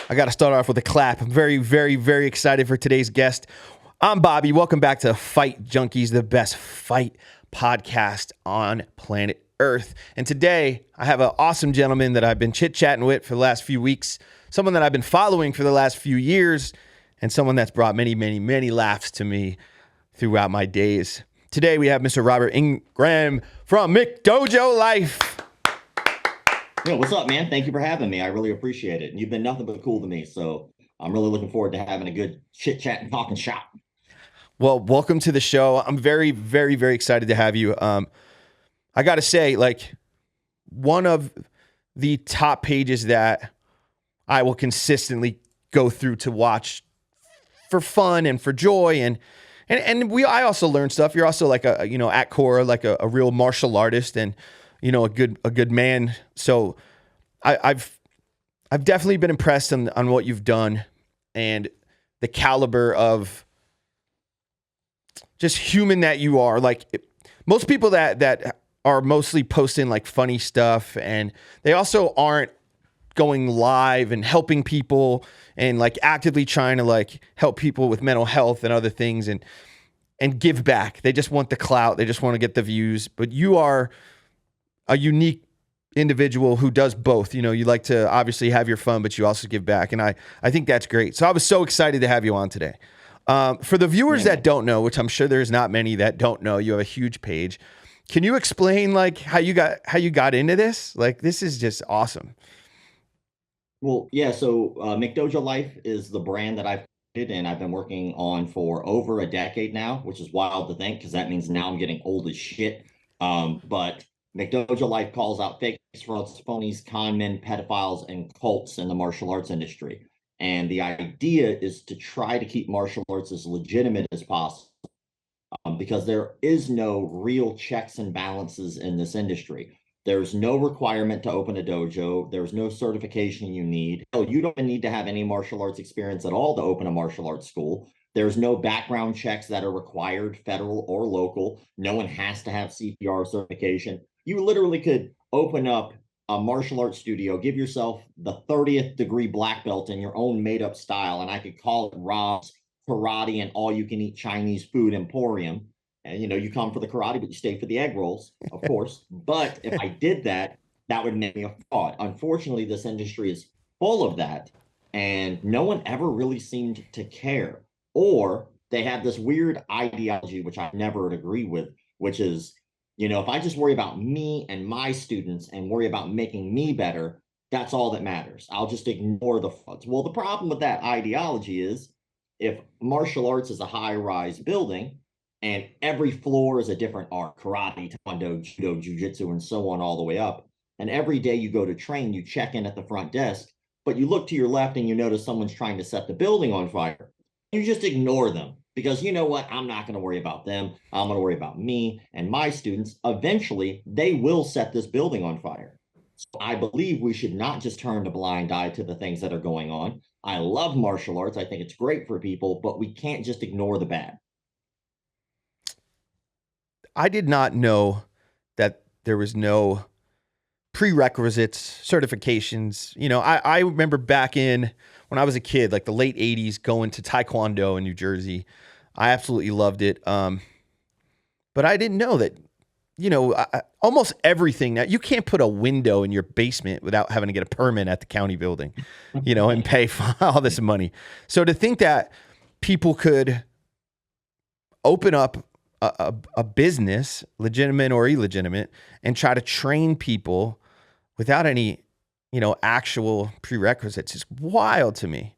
I got to start off with a clap. I'm very, very, very excited for today's guest. I'm Bobby. Welcome back to Fight Junkies, the best fight podcast on planet Earth. And today I have an awesome gentleman that I've been chit-chatting with for the last few weeks, someone that I've been following for the last few years, and someone that's brought many, many, many laughs to me throughout my days. Today we have Mr. Robert Ingram from McDojoLife. Yo, what's up, man? Thank you for having me. I really appreciate it. And you've been nothing but cool to me. So I'm really looking forward to having a good chit chat and talking shop. Well, welcome to the show. I'm very, very, very excited to have you. I got to say, like, one of the top pages that I will consistently go through to watch for fun and for joy. I also learn stuff. You're also like at core, like a real martial artist and, a good man. So I've definitely been impressed on what you've done and the caliber of just human that you are. Like most people that are mostly posting like funny stuff, and they also aren't going live and helping people and like actively trying to like help people with mental health and other things and give back. They just want the clout. They just want to get the views. But you are a unique individual who does both. You like to obviously have your fun, but you also give back. And I think that's great. So I was so excited to have you on today. For the viewers that don't know, which I'm sure there's not many that don't know, you have a huge page. Can you explain like how you got into this? Like, this is just awesome. Well, yeah. So McDojoLife is the brand that I've created and I've been working on for over a decade now, which is wild to think because that means now I'm getting old as shit. But McDojoLife calls out fakes, frauds, phonies, con men, pedophiles, and cults in the martial arts industry. And the idea is to try to keep martial arts as legitimate as possible because there is no real checks and balances in this industry. There's no requirement to open a dojo. There's no certification you need. Oh, you don't need to have any martial arts experience at all to open a martial arts school. There's no background checks that are required, federal or local. No one has to have CPR certification. You literally could open up a martial arts studio, give yourself the 30th degree black belt in your own made up style, and I could call it Rob's Karate and All You Can Eat Chinese Food Emporium. And you come for the karate, but you stay for the egg rolls, of course. But if I did that, that would make me a fraud. Unfortunately, this industry is full of that, and no one ever really seemed to care. Or they have this weird ideology, which I never would agree with, which is, if I just worry about me and my students and worry about making me better, that's all that matters. I'll just ignore the frauds. Well, the problem with that ideology is if martial arts is a high-rise building and every floor is a different art, karate, taekwondo, judo, jujitsu, and so on all the way up, and every day you go to train, you check in at the front desk, but you look to your left and you notice someone's trying to set the building on fire. You just ignore them because you know what? I'm not going to worry about them. I'm going to worry about me and my students. Eventually, they will set this building on fire. So I believe we should not just turn a blind eye to the things that are going on. I love martial arts. I think it's great for people, but we can't just ignore the bad. I did not know that there was no prerequisites, certifications. I remember back in when I was a kid, like the late 80s, going to Taekwondo in New Jersey. I absolutely loved it. But I didn't know that, almost everything that you can't put a window in your basement without having to get a permit at the county building, and pay for all this money. So to think that people could open up a business, legitimate or illegitimate, and try to train people without any, actual prerequisites is wild to me.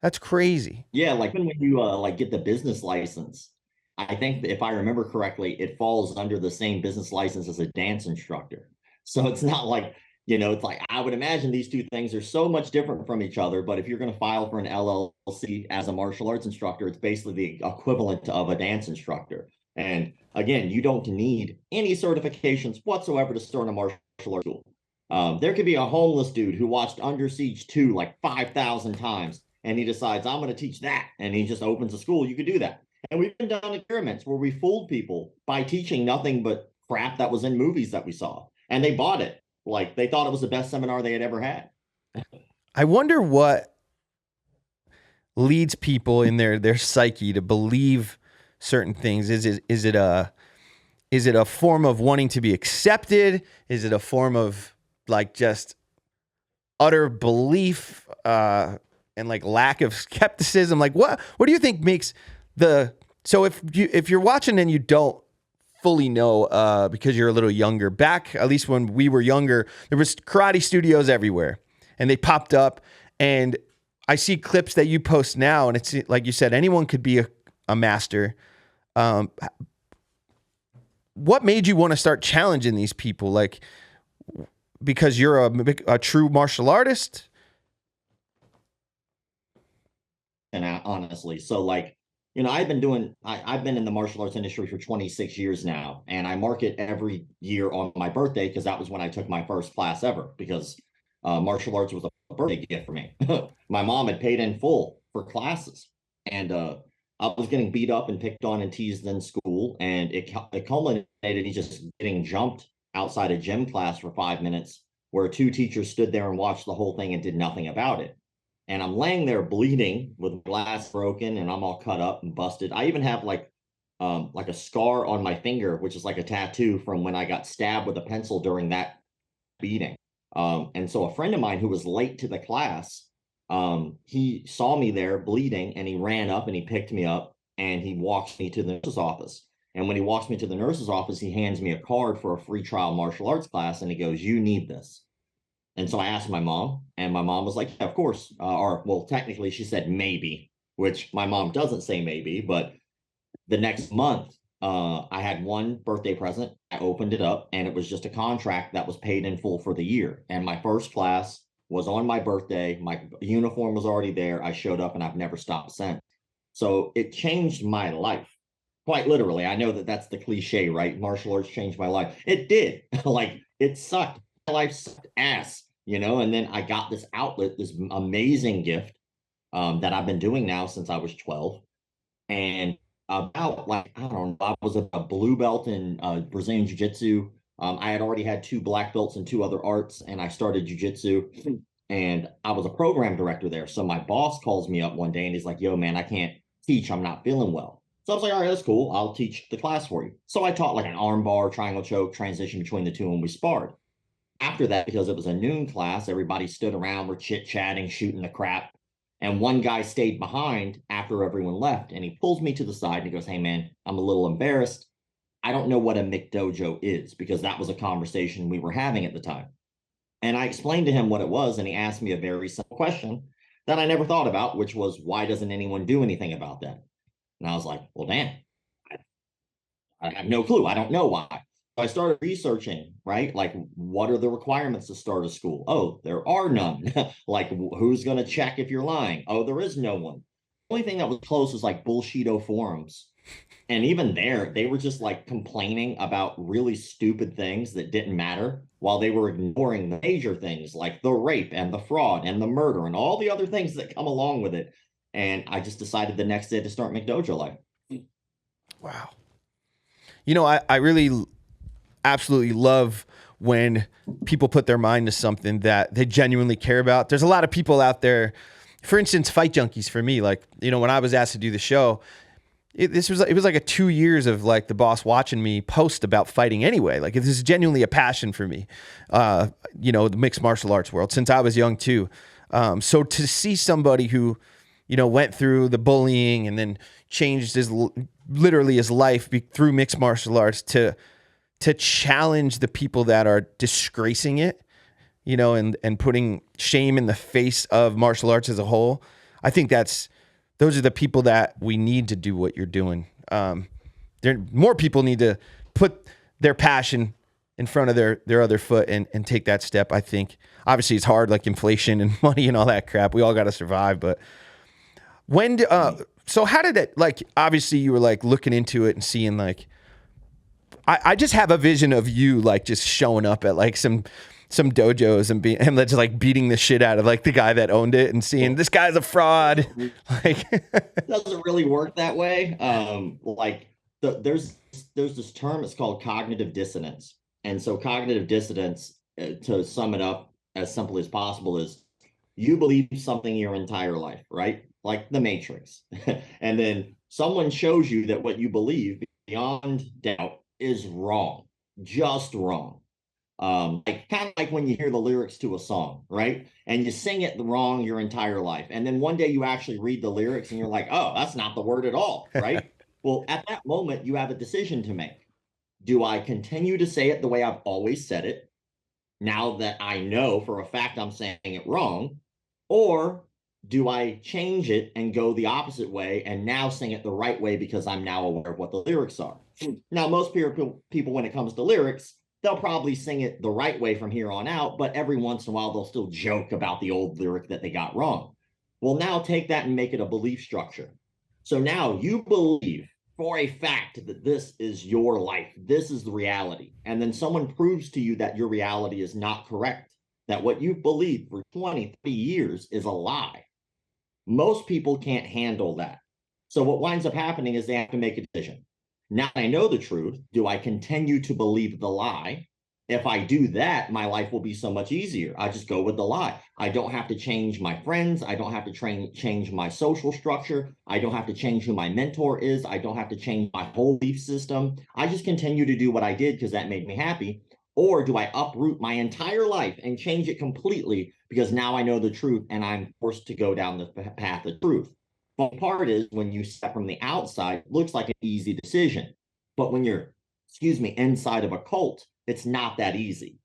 That's crazy. Yeah, like when you like get the business license, I think that if I remember correctly, it falls under the same business license as a dance instructor. So it's not like, it's like I would imagine these two things are so much different from each other. But if you're going to file for an LLC as a martial arts instructor, it's basically the equivalent of a dance instructor. And again, you don't need any certifications whatsoever to start a martial arts school. There could be a homeless dude who watched Under Siege 2 like 5,000 times, and he decides, I'm going to teach that. And he just opens a school. You could do that. And we've been down experiments where we fooled people by teaching nothing but crap that was in movies that we saw. And they bought it. Like they thought it was the best seminar they had ever had. I wonder what leads people in their psyche to believe certain things? Is it a form of wanting to be accepted? Is it a form of like just utter belief and like lack of skepticism? Like what do you think makes the so if you're watching and you don't fully know because you're a little younger, back at least when we were younger, there was karate studios everywhere and they popped up, and I see clips that you post now, and it's like you said, anyone could be a master. Um, what made you want to start challenging these people? Like, because you're a true martial artist? And honestly, so like, I've been in the martial arts industry for 26 years now, and I mark it every year on my birthday because that was when I took my first class ever, because martial arts was a birthday gift for me. My mom had paid in full for classes, and I was getting beat up and picked on and teased in school, and it culminated in just getting jumped outside a gym class for 5 minutes, where two teachers stood there and watched the whole thing and did nothing about it. And I'm laying there bleeding with glass broken, and I'm all cut up and busted. I even have like a scar on my finger, which is like a tattoo from when I got stabbed with a pencil during that beating. And so a friend of mine who was late to the class, he saw me there bleeding, and he ran up and he picked me up and he walks me to the nurse's office. And when he walks me to the nurse's office, he hands me a card for a free trial martial arts class, and he goes, "You need this." And so I asked my mom, and my mom was like, "Yeah, of course." Or, well, technically, she said maybe, which my mom doesn't say maybe. But the next month, I had one birthday present. I opened it up, and it was just a contract that was paid in full for the year. And my first class was on my birthday. My uniform was already there. I showed up, and I've never stopped since. So it changed my life, quite literally. I know that that's the cliche, right? Martial arts changed my life. It did. Like, it sucked. My life sucked ass, and then I got this outlet, this amazing gift, that I've been doing now since I was 12. And about, like, I don't know, I was a blue belt in Brazilian Jiu-Jitsu. I had already had two black belts in two other arts, and I started Jiu-Jitsu, and I was a program director there. So my boss calls me up one day and he's like, "Yo, man, I can't teach. I'm not feeling well." So I was like, "All right, that's cool. I'll teach the class for you." So I taught like an arm bar, triangle choke, transition between the two, and we sparred. After that, because it was a noon class, everybody stood around, were chit-chatting, shooting the crap. And one guy stayed behind after everyone left, and he pulls me to the side and he goes, "Hey, man, I'm a little embarrassed. I don't know what a McDojo is," because that was a conversation we were having at the time. And I explained to him what it was, and he asked me a very simple question that I never thought about, which was, "Why doesn't anyone do anything about that?" And I was like, "Well, damn, I have no clue. I don't know why." So I started researching, right? Like, what are the requirements to start a school? Oh, there are none. Like, who's going to check if you're lying? Oh, there is no one. The only thing that was close was like Bullshido forums. And even there, they were just like complaining about really stupid things that didn't matter, while they were ignoring the major things like the rape and the fraud and the murder and all the other things that come along with it. And I just decided the next day to start McDojoLife. Wow. I really absolutely love when people put their mind to something that they genuinely care about. There's a lot of people out there, for instance, fight junkies for me. Like, when I was asked to do the show, it was like 2 years of like the boss watching me post about fighting anyway. Like, this is genuinely a passion for me, the mixed martial arts world since I was young too. So to see somebody who, went through the bullying and then changed literally his life through mixed martial arts to challenge the people that are disgracing it, and putting shame in the face of martial arts as a whole. I think those are the people that we need to do what you're doing. More people need to put their passion in front of their other foot and take that step. I think obviously it's hard, like inflation and money and all that crap. We all got to survive. But so how did it, like, obviously you were like looking into it and seeing like, I just have a vision of you like just showing up at like some dojos and just like beating the shit out of like the guy that owned it and seeing this guy's a fraud. Like, It doesn't really work that way. Like, there's this term, it's called cognitive dissonance. And so cognitive dissonance, to sum it up as simply as possible, is you believe something your entire life, right? like the Matrix. And then someone shows you that what you believe beyond doubt is wrong, just wrong. Like kind of like when you hear the lyrics to a song, right? And you sing it wrong your entire life. And then one day you actually read the lyrics and you're like, oh, that's not the word at all, right? Well, at that moment, you have a decision to make. Do I continue to say it the way I've always said it, now that I know for a fact I'm saying it wrong? Or do I change it and go the opposite way and now sing it the right way because I'm now aware of what the lyrics are? Now, most people, when it comes to lyrics, they'll probably sing it the right way from here on out, but every once in a while they'll still joke about the old lyric that they got wrong. Well, now take that and make it a belief structure. So now you believe for a fact that this is your life, this is the reality. And then someone proves to you that your reality is not correct, that what you've believed for 20, 30 years is a lie. Most people can't handle that. So what winds up happening is they have to make a decision. Now I know the truth. Do I continue to believe the lie? If I do that, my life will be so much easier. I just go with the lie. I don't have to change my friends. I don't have to change my social structure. I don't have to change who my mentor is. I don't have to change my whole belief system. I just continue to do what I did because that made me happy. Or do I uproot my entire life and change it completely because now I know the truth and I'm forced to go down the path of truth? The part is when you step from the outside, it looks like an easy decision. But when you're, inside of a cult, it's not that easy.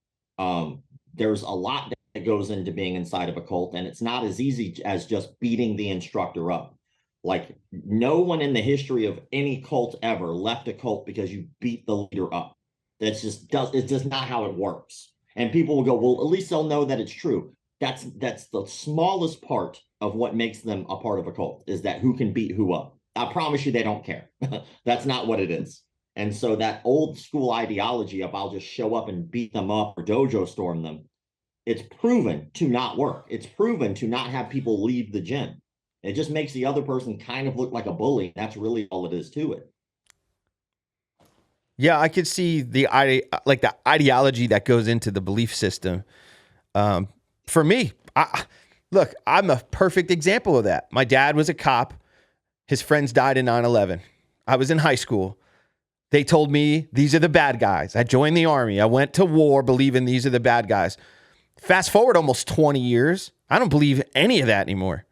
There's a lot that goes into being inside of a cult, and it's not as easy as just beating the instructor up. Like no one in the history of any cult ever left a cult because you beat the leader up. It's just not how it works. And people will go, well, at least they'll know that it's true. That's the smallest part of what makes them a part of a cult, is that who can beat who up. I promise you they don't care. That's not what it is. And so that old school ideology of I'll just show up and beat them up or dojo storm them, it's proven to not work. It's proven to not have people leave the gym. It just makes the other person kind of look like a bully. That's really all it is to it. Yeah, I could see the ideology that goes into the belief system. For me, look, I'm a perfect example of that. My dad was a cop. His friends died in 9/11. I was in high school. They told me these are the bad guys. I joined the army. I went to war believing these are the bad guys. Fast forward almost 20 years. I don't believe any of that anymore.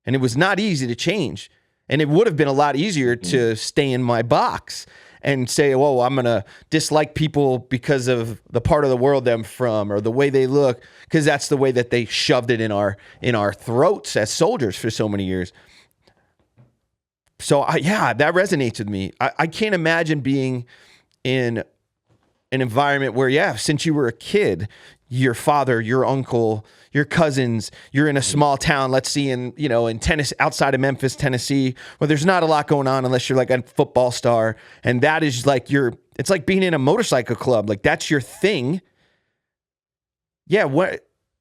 And it was not easy to change. And it would have been a lot easier to stay in my box and say, whoa, I'm going to dislike people because of the part of the world I'm from or the way they look, because that's the way that they shoved it in our throats as soldiers for so many years. So, that resonates with me. I can't imagine being in an environment where, since you were a kid, your father, your uncle, your cousins, you're in a small town, let's see in Tennessee, outside of Memphis, Tennessee, where there's not a lot going on unless you're like a football star. And that is like it's like being in a motorcycle club. Like that's your thing. Yeah.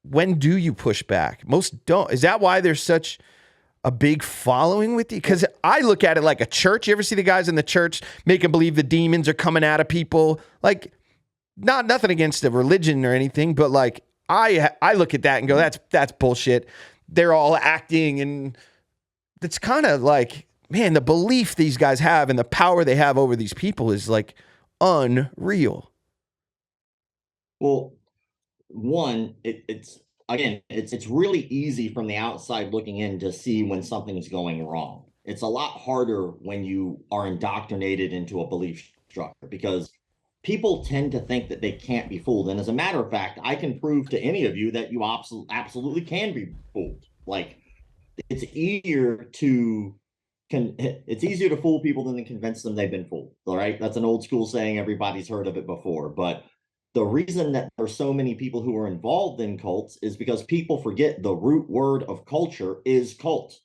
When do you push back? Most don't. Is that why there's such a big following with you? Because I look at it like a church. You ever see the guys in the church making believe the demons are coming out of people? Like, nothing against the religion or anything, but like I look at that and go, that's bullshit. They're all acting, and it's kind of like, man, the belief these guys have and the power they have over these people is like unreal. Well, one, it's really easy from the outside looking in to see when something's going wrong. It's a lot harder when you are indoctrinated into a belief structure, because people tend to think that they can't be fooled. And as a matter of fact, I can prove to any of you that you absolutely can be fooled. Like it's easier to it's easier to fool people than to convince them they've been fooled. All right. That's an old school saying. Everybody's heard of it before. But the reason that there's so many people who are involved in cults is because people forget the root word of culture is cult.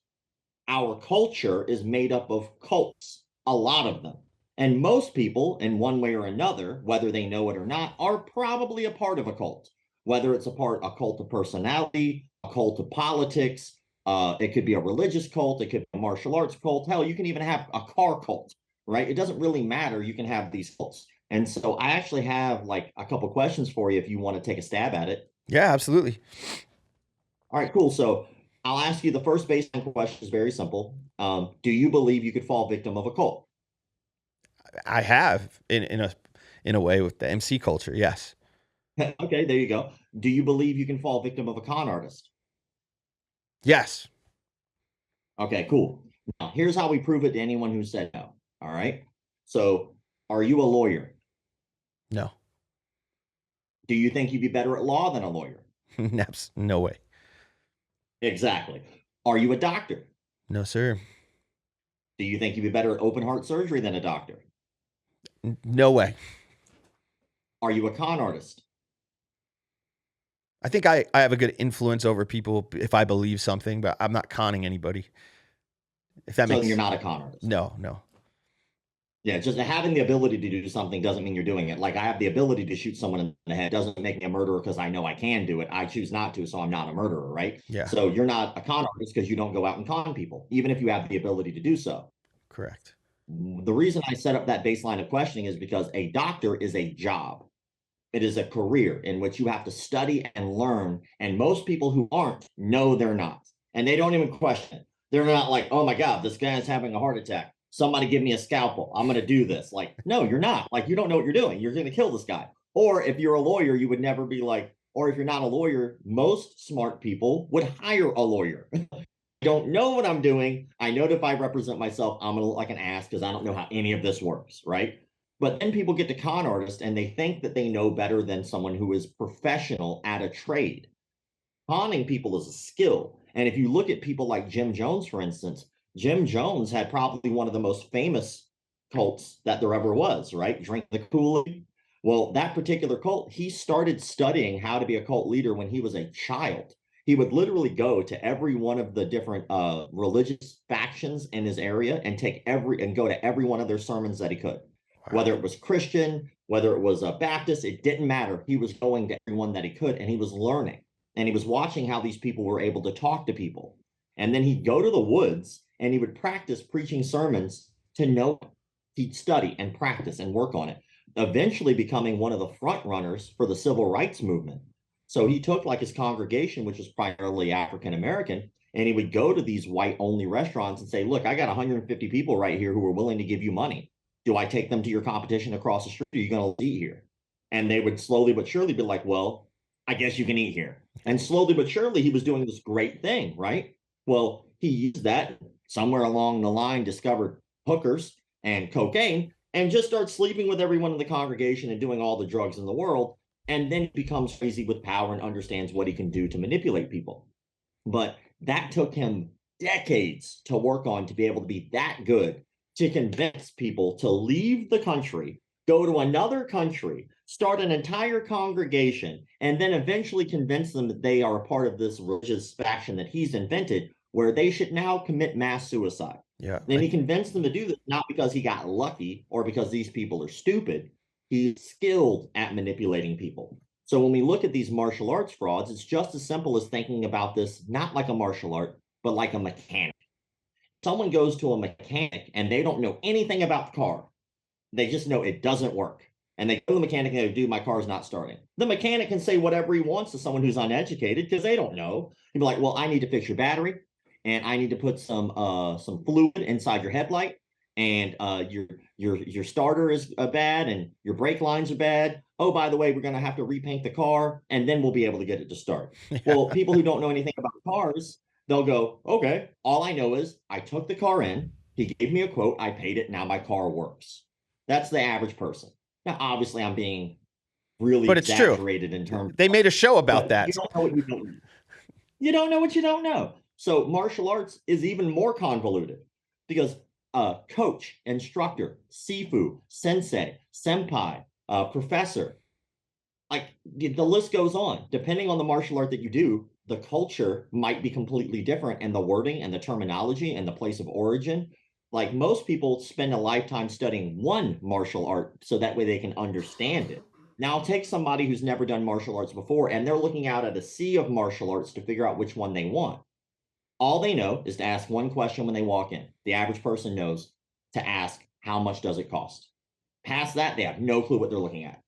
Our culture is made up of cults, a lot of them. And most people, in one way or another, whether they know it or not, are probably a part of a cult. Whether it's a cult of personality, a cult of politics, it could be a religious cult, it could be a martial arts cult. Hell, you can even have a car cult, right? It doesn't really matter. You can have these cults. And so I actually have like a couple questions for you if you want to take a stab at it. Yeah, absolutely. All right, cool. So I'll ask you the first baseline question is very simple. Do you believe you could fall victim of a cult? I have in a way with the MC culture. Yes. Okay, there you go. Do you believe you can fall victim of a con artist? Yes. Okay, cool. Now, here's how we prove it to anyone who said no. All right. So, are you a lawyer? No. Do you think you'd be better at law than a lawyer? No way. Exactly. Are you a doctor? No, sir. Do you think you'd be better at open heart surgery than a doctor? No way. Are you a con artist? I think I have a good influence over people if I believe something, but I'm not conning anybody. If that So then you're makes not a con artist. no. Yeah, just having the ability to do something doesn't mean you're doing it. Like I have the ability to shoot someone in the head doesn't make me a murderer because I know I can do it. I choose not to, so I'm not a murderer, right? Yeah, So you're not a con artist because you don't go out and con people, even if you have the ability to do so. correct. The reason I set up that baseline of questioning is because a doctor is a job. It is a career in which you have to study and learn. And most people who aren't know they're not. And they don't even question it. They're not like, oh my God, this guy's having a heart attack. Somebody give me a scalpel. I'm going to do this. Like, no, you're not. Like, you don't know what you're doing. You're going to kill this guy. Or if you're a lawyer, you would never be like, or if you're not a lawyer, most smart people would hire a lawyer. Don't know what I'm doing. I know that if I represent myself, I'm gonna look like an ass because I don't know how any of this works, right? But then people get to con artists and they think that they know better than someone who is professional at a trade. Conning people is a skill. And if you look at people like Jim Jones, for instance, Jim Jones had probably one of the most famous cults that there ever was, right? Drink the Kool-Aid. Well, that particular cult, he started studying how to be a cult leader when he was a child. He would literally go to every one of the different religious factions in his area and go to every one of their sermons that he could, Wow. whether it was Christian, whether it was a Baptist, it didn't matter. He was going to everyone that he could, and he was learning, and he was watching how these people were able to talk to people. And then he'd go to the woods and he would practice preaching sermons to know. He'd study and practice and work on it, eventually becoming one of the front runners for the civil rights movement. So he took like his congregation, which was primarily African American, and he would go to these white only restaurants and say, look, I got 150 people right here who are willing to give you money. Do I take them to your competition across the street? Or are you going to eat here? And they would slowly but surely be like, well, I guess you can eat here. And slowly but surely, he was doing this great thing, right? Well, he used that somewhere along the line, discovered hookers and cocaine, and just starts sleeping with everyone in the congregation and doing all the drugs in the world. And then he becomes crazy with power and understands what he can do to manipulate people. But that took him decades to work on to be able to be that good to convince people to leave the country, go to another country, start an entire congregation, and then eventually convince them that they are a part of this religious faction that he's invented, where they should now commit mass suicide. Yeah. Then he convinced them to do this not because he got lucky or because these people are stupid. He's skilled at manipulating people. So when we look at these martial arts frauds, it's just as simple as thinking about this not like a martial art, but like a mechanic. Someone goes to a mechanic and they don't know anything about the car. They just know it doesn't work. And they go to the mechanic and they go, dude, my car's not starting. The mechanic can say whatever he wants to someone who's uneducated because they don't know. He'd be like, well, I need to fix your battery and I need to put some fluid inside your headlight, and your starter is bad and your brake lines are bad. Oh, by the way, we're going to have to repaint the car and then we'll be able to get it to start. Yeah. Well, people who don't know anything about cars, they'll go, okay, all I know is I took the car in, he gave me a quote, I paid it, now my car works. That's the average person. Now, obviously, I'm being really But it's true. exaggerated in terms, They made a show about but you that. don't know what you don't know. You don't know what you don't know. So martial arts is even more convoluted because coach, instructor, sifu, sensei, senpai, professor, like the list goes on. Depending on the martial art that you do, the culture might be completely different, and the wording and the terminology and the place of origin. Like most people spend a lifetime studying one martial art so that way they can understand it. Now take somebody who's never done martial arts before and they're looking out at a sea of martial arts to figure out which one they want. All they know is to ask one question when they walk in. The average person knows to ask, how much does it cost? Past that, they have no clue what they're looking at.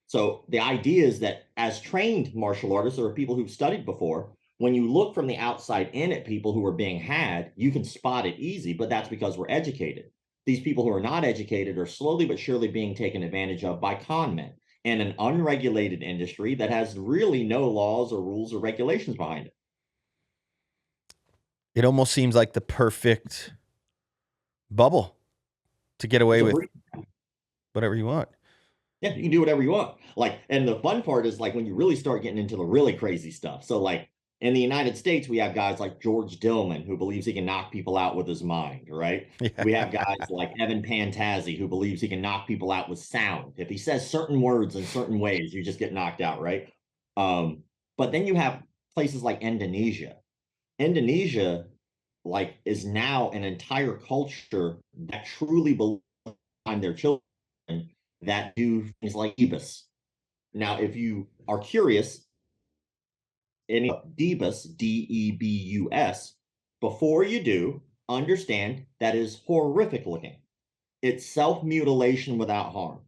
So the idea is that as trained martial artists or people who've studied before, When you look from the outside in at people who are being had, you can spot it easy, but that's because we're educated. These people who are not educated are slowly but surely being taken advantage of by con men in an unregulated industry that has really no laws or rules or regulations behind it. It almost seems like the perfect bubble to get away with whatever you want. Yeah, you can do whatever you want. Like, and the fun part is like when you really start getting into the really crazy stuff. So, like in the United States, we have guys like George Dillman who believes he can knock people out with his mind, right? Yeah. We have guys like Evan Pantazzi who believes he can knock people out with sound. If he says certain words in certain ways, you just get knocked out, right? But then you have places like Indonesia. Indonesia, like, is now an entire culture that truly believes in their children that do things like Debus. Now, if you are curious, any Debus, Debus, before you do, understand that is horrific looking. It's self-mutilation without harm.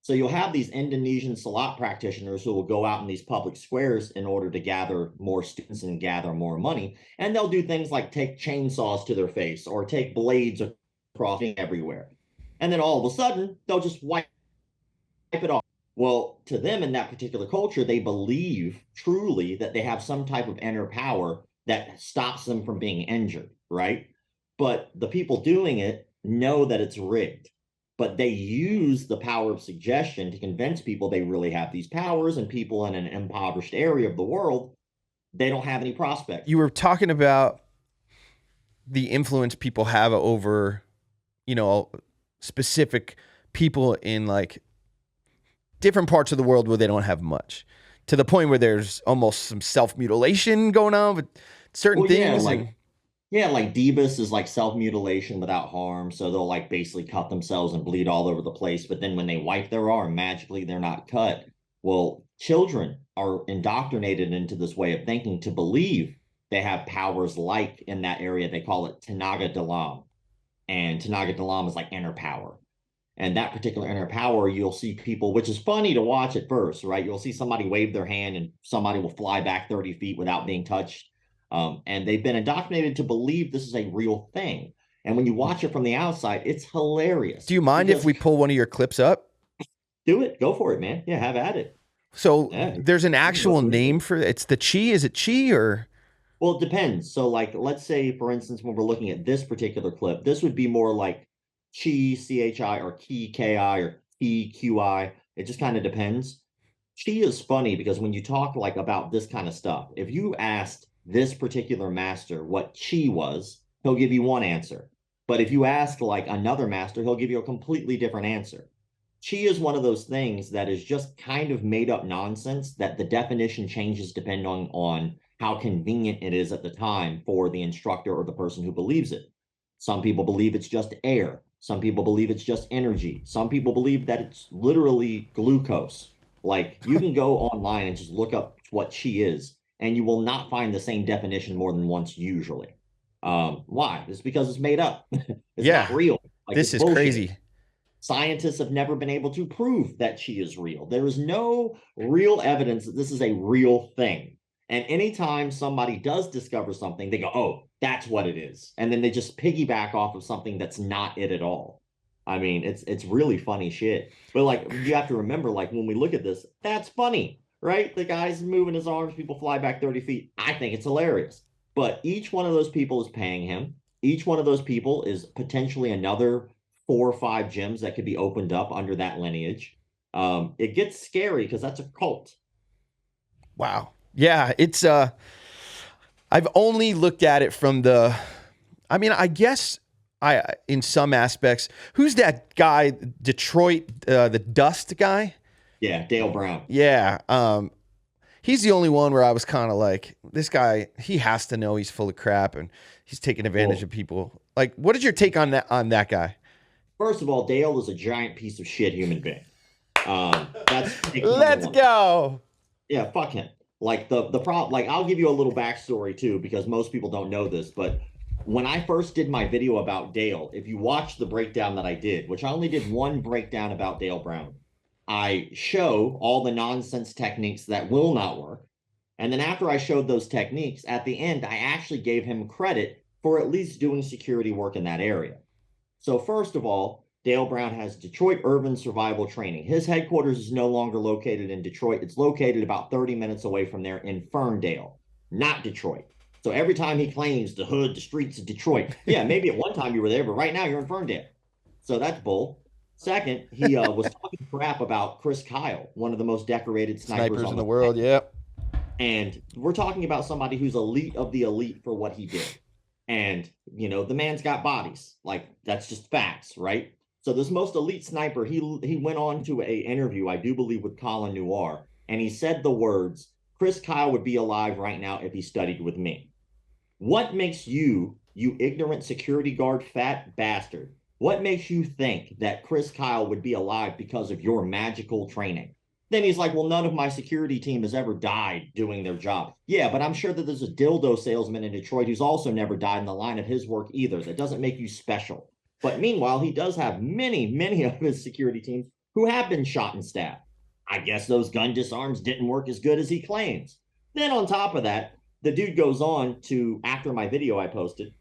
So you'll have these Indonesian Salat practitioners who will go out in these public squares in order to gather more students and gather more money. And they'll do things like take chainsaws to their face or take blades across everywhere. And then all of a sudden, they'll just wipe it off. Well, to them in that particular culture, they believe truly that they have some type of inner power that stops them from being injured, right? But the people doing it know that it's rigged, but they use the power of suggestion to convince people they really have these powers, and people in an impoverished area of the world, they don't have any prospects. You were talking about the influence people have over, specific people in like different parts of the world where they don't have much, to the point where there's almost some self-mutilation going on with certain things. Like Debus is like self-mutilation without harm. So they'll like basically cut themselves and bleed all over the place. But then when they wipe their arm, magically they're not cut. Well, children are indoctrinated into this way of thinking to believe they have powers like in that area. They call it Tenaga Dalam. And Tenaga Dalam is like inner power. And that particular inner power, you'll see people, which is funny to watch at first, right? You'll see somebody wave their hand and somebody will fly back 30 feet without being touched. And they've been indoctrinated to believe this is a real thing. And when you watch it from the outside, it's hilarious. Do you mind if we pull one of your clips up? Do it. Go for it, man. Yeah, have at it. So there's an actual name for it. It's the chi. Is it chi or? Well, it depends. So like, let's say, for instance, when we're looking at this particular clip, this would be more like chi, chi, or ki, ki, or ki, qi. It just kind of depends. Chi is funny because when you talk like about this kind of stuff, if you asked this particular master what chi was, he'll give you one answer. But if you ask like another master, he'll give you a completely different answer. Chi is one of those things that is just kind of made up nonsense that the definition changes depending on how convenient it is at the time for the instructor or the person who believes it. Some people believe it's just air. Some people believe it's just energy. Some people believe that it's literally glucose. Like you can go online and just look up what chi is, and you will not find the same definition more than once usually. Why? It's because it's made up. It's not real. Like, this is bullshit. Crazy. Scientists have never been able to prove that chi is real. There is no real evidence that this is a real thing. And anytime somebody does discover something, they go, oh, that's what it is. And then they just piggyback off of something that's not it at all. I mean, it's really funny shit. But like, you have to remember, like, when we look at this, that's funny, right? The guy's moving his arms, people fly back 30 feet. I think it's hilarious. But each one of those people is paying him. Each one of those people is potentially another 4 or 5 gyms that could be opened up under that lineage. It gets scary because that's a cult. Wow. Yeah, it's I've only looked at it from I guess in some aspects, who's that guy, Detroit, the Dust guy? Yeah, Dale Brown. Yeah. He's the only one where I was kind of like, this guy, he has to know he's full of crap and he's taking advantage of people. Like, what is your take on that guy? First of all, Dale is a giant piece of shit human being. Let's go. Yeah, fuck him. Like the problem, like I'll give you a little backstory too, because most people don't know this, but when I first did my video about Dale, if you watch the breakdown that I did, which I only did one breakdown about Dale Brown, I show all the nonsense techniques that will not work. And then after I showed those techniques, at the end, I actually gave him credit for at least doing security work in that area. So, first of all, Dale Brown has Detroit Urban Survival Training. His headquarters is no longer located in Detroit. It's located about 30 minutes away from there in Ferndale, not Detroit. So every time he claims the hood, the streets of Detroit, yeah, maybe at one time you were there, but right now you're in Ferndale. So that's bull. Second, he was talking crap about Chris Kyle, one of the most decorated snipers Snipers on in the the world. planet. Yep. And we're talking about somebody who's elite of the elite for what he did. And, the man's got bodies. Like, that's just facts, right? So this most elite sniper, he went on to a interview, I do believe, with Colin Noir, and he said the words, Chris Kyle would be alive right now if he studied with me. What makes you, you ignorant security guard fat bastard, what makes you think that Chris Kyle would be alive because of your magical training? Then he's like, well, none of my security team has ever died doing their job. Yeah, but I'm sure that there's a dildo salesman in Detroit who's also never died in the line of his work either. That doesn't make you special. But meanwhile, he does have many, many of his security teams who have been shot and stabbed. I guess those gun disarms didn't work as good as he claims. Then on top of that, the dude goes on to, after my video I posted,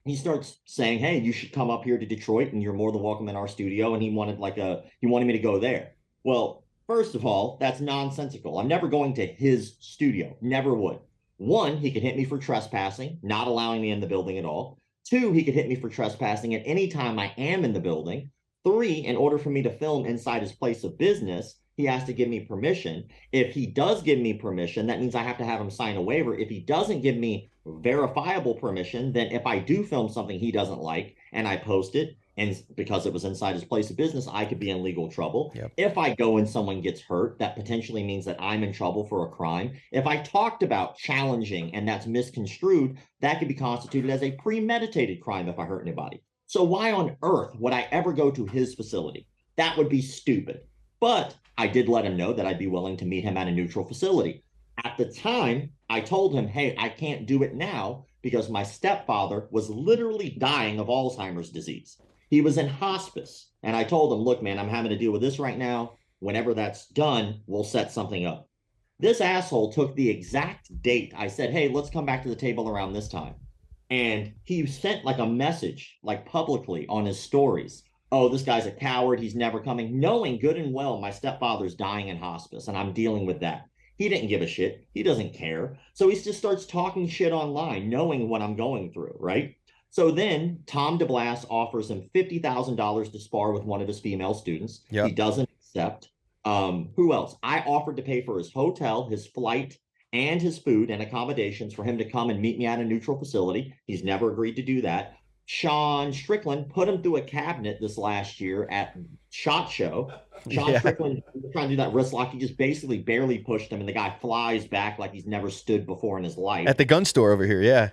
he starts saying, hey, you should come up here to Detroit and you're more than welcome in our studio. And he wanted me to go there. Well, first of all, that's nonsensical. I'm never going to his studio. Never would. One, he could hit me for trespassing, not allowing me in the building at all. Two, he could hit me for trespassing at any time I am in the building. Three, in order for me to film inside his place of business, he has to give me permission. If he does give me permission, that means I have to have him sign a waiver. If he doesn't give me verifiable permission, then if I do film something he doesn't like and I post it, and because it was inside his place of business, I could be in legal trouble. Yep. If I go and someone gets hurt, that potentially means that I'm in trouble for a crime. If I talked about challenging and that's misconstrued, that could be constituted as a premeditated crime if I hurt anybody. So why on earth would I ever go to his facility? That would be stupid. But I did let him know that I'd be willing to meet him at a neutral facility. At the time, I told him, hey, I can't do it now because my stepfather was literally dying of Alzheimer's disease. He was in hospice. And I told him, look, man, I'm having to deal with this right now. Whenever that's done, we'll set something up. This asshole took the exact date. I said, hey, let's come back to the table around this time. And he sent like a message, like publicly on his stories. Oh, this guy's a coward. He's never coming, knowing good and well my stepfather's dying in hospice and I'm dealing with that. He didn't give a shit. He doesn't care. So he just starts talking shit online, knowing what I'm going through, right? So then Tom DeBlas offers him $50,000 to spar with one of his female students. Yep. He doesn't accept. Who else? I offered to pay for his hotel, his flight, and his food and accommodations for him to come and meet me at a neutral facility. He's never agreed to do that. Sean Strickland put him through a cabinet this last year at SHOT Show. Sean Strickland was trying to do that wrist lock. He just basically barely pushed him, and the guy flies back like he's never stood before in his life. At the gun store over here, yeah.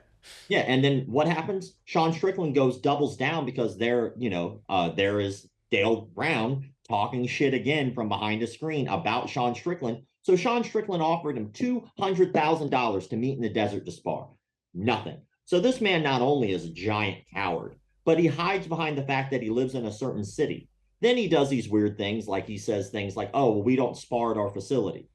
Yeah, and then what happens? Sean Strickland doubles down because there is Dale Brown talking shit again from behind a screen about Sean Strickland. So Sean Strickland offered him $200,000 to meet in the desert to spar. Nothing. So this man not only is a giant coward, but he hides behind the fact that he lives in a certain city. Then he does these weird things, like he says things like, oh, well, we don't spar at our facility.